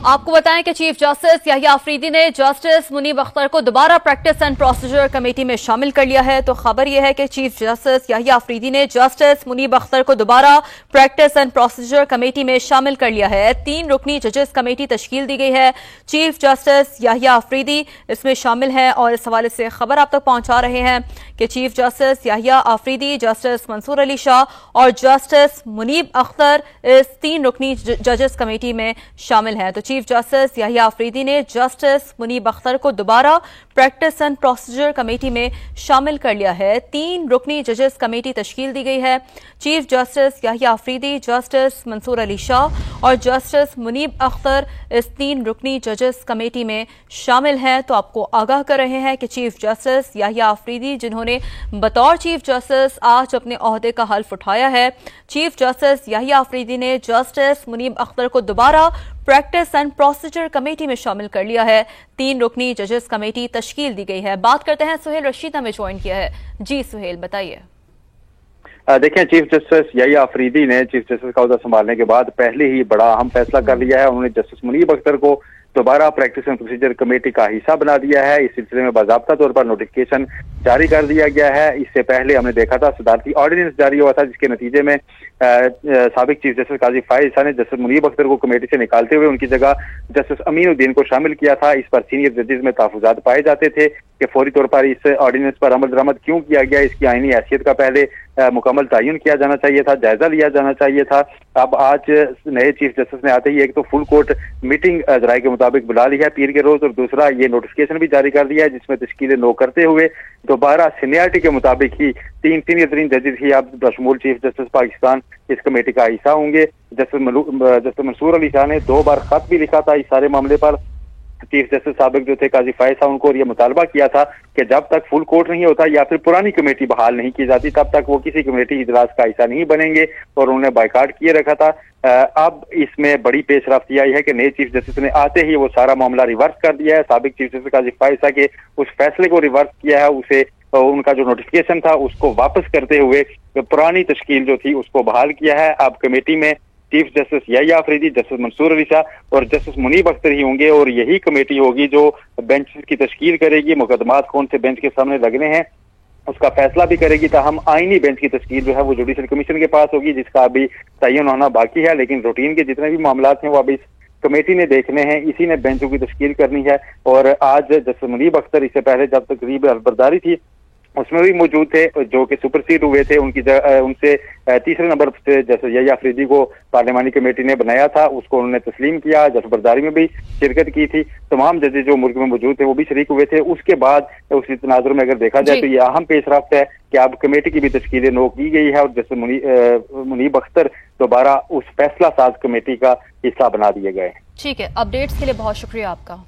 आपको बताएं कि चीफ जस्टिस याहिया अफरीदी ने जस्टिस मुनीब अख्तर को दोबारा प्रैक्टिस एंड प्रोसीजर कमेटी में शामिल कर लिया है। तो खबर यह है कि चीफ जस्टिस याहिया अफरीदी ने जस्टिस मुनीब अख्तर को दोबारा प्रैक्टिस एंड प्रोसीजर कमेटी में शामिल कर लिया है। 3 रुकनी जजेस कमेटी तश्कील दी गई है। चीफ जस्टिस याहिया अफरीदी इसमें शामिल हैं और इस हवाले से खबर आप तक पहुंचा रहे हैं कि chief justice Yahya Afridi, justice Mansoor Ali Shah और जस्टिस मुनीब अख्तर इस 3 रुकनी जजेस कमेटी में शामिल हैं। तो चीफ जस्टिस याहिया अफरीदी ने जस्टिस मुनीब अख्तर को दोबारा प्रैक्टिस एंड प्रोसीजर कमेटी में शामिल कर लिया है। 3 रुकनी जजेस कमेटी तश्कील दी गई है। Chief justice Yahya Afridi, justice Mansoor Ali Shah और जस्टिस मुनीब अख्तर इस 3 रुकनी जजेस कमेटी में शामिल हैं। तो आपको आगाह कर रहे हैं कि चीफ जस्टिस याहिया अफरीदी, जिन्होंने बतौर चीफ जस्टिस आज अपने ओहदे का हल्फ उठाया है, चीफ जस्टिस याहिया अफरीदी ने जस्टिस मुनीब अख्तर को दोबारा प्रैक्टिस एंड प्रोसीजर कमेटी में शामिल कर लिया है। 3 रुकनी जजेस कमेटी तश्कील दी गई है। बात करते हैं, सुहेल रशीद हमें ज्वाइन किया है। जी सुहेल, बताइए। देखें, चीफ जस्टिस याहिया अफरीदी ने चीफ जस्टिस का ओहदा संभालने के बाद पहले ही बड़ा अहम फैसला कर लिया है। उन्होंने जस्टिस मुनीब अख्तर को दोबारा प्रैक्टिस एंड प्रोसीजर कमेटी का हिस्सा बना दिया है। इस सिलसिले में बाज़ाब्ता तौर पर नोटिफिकेशन जारी कर दिया गया है। इससे पहले हमने देखा था सदारती ऑर्डिनेंस जारी हुआ था, जिसके नतीजे में साबिक चीफ जस्टिस काजी फायज ने जस्टिस मुनीब अख्तर को कमेटी से निकालते हुए उनकी जगह जस्टिस अमीनुद्दीन को शामिल किया था। इस पर सीनियर जजेस में तहफ़्फ़ुज़ात पाए जाते थे कि फौरी तौर पर इस ऑर्डिनेंस पर अमल दरामद क्यों किया गया, इसकी आईनी हैसियत का पहले मुकम्मल तयन किया जाना चाहिए था, जायजा लिया जाना चाहिए था। अब आज नए चीफ जस्टिस ने आते ही एक तो फुल कोर्ट मीटिंग राय के मुताबिक बुला ली है पीर के रोज, और दूसरा ये नोटिफिकेशन भी जारी कर दिया है जिसमें तश्कील नो करते हुए दोबारा सीनियरिटी के मुताबिक ही 3 जजेस ही अब बशमूल चीफ जस्टिस पाकिस्तान इस कमेटी का हिस्सा होंगे। जस्टिस मंसूर अली शाह ने 2 बार खत भी लिखा था इस सारे मामले पर। चीफ जस्टिस साबिक जो थे काजी फायज साहब, उनको ये मुतालबा किया था कि जब तक फुल कोर्ट नहीं होता या फिर पुरानी कमेटी बहाल नहीं की जाती तब तक वो किसी कमेटी इजलास का हिस्सा नहीं बनेंगे, और उन्होंने बायकाट किए रखा था। अब इसमें बड़ी पेशरफ्ती आई है कि नए चीफ जस्टिस ने आते ही वो सारा मामला रिवर्स कर दिया है। साबिक चीफ जस्टिस काजी फायज साहब के उस फैसले को रिवर्स किया है, उसे उनका जो नोटिफिकेशन था उसको वापस करते हुए पुरानी तश्कील जो थी उसको बहाल किया है। अब कमेटी में chief justice Yahya Afridi, justice Mansoor Ali Shah और जस्टिस मुनीब अख्तर ही होंगे, और यही कमेटी होगी जो बेंच की तश्कील करेगी, मुकदमात कौन से बेंच के सामने लगने हैं उसका फैसला भी करेगी। ताहम आईनी बेंच की तश्कील जो है वो जुडिशल कमीशन के पास होगी, जिसका अभी तयन होना बाकी है। लेकिन रूटीन के जितने भी मामला हैं वो अभी इस कमेटी ने देखने हैं, इसी ने बेंचों की तश्कील करनी है। और आज जस्टिस मुनीब अख्तर इससे पहले जब तकरीब अलबरदारी थी उसमें भी मौजूद थे, जो कि सुपरसीड हुए थे। उनसे तीसरे नंबर से जैसे याहिया अफरीदी को पार्लिमानी कमेटी ने बनाया था, उसको उन्होंने तस्लीम किया। जफबरदारी में भी शिरकत की थी। तमाम जजेस जो मुल्क में मौजूद थे वो भी शरीक हुए थे। उसके बाद उस तनाजुर में अगर देखा जाए तो ये अहम पेशरफ्त है कि अब कमेटी की भी तश्कील नो की गई है और जैसे मुनीब अख्तर दोबारा उस फैसला साज कमेटी का हिस्सा बना दिए गए। ठीक है, अपडेट्स के लिए बहुत शुक्रिया आपका।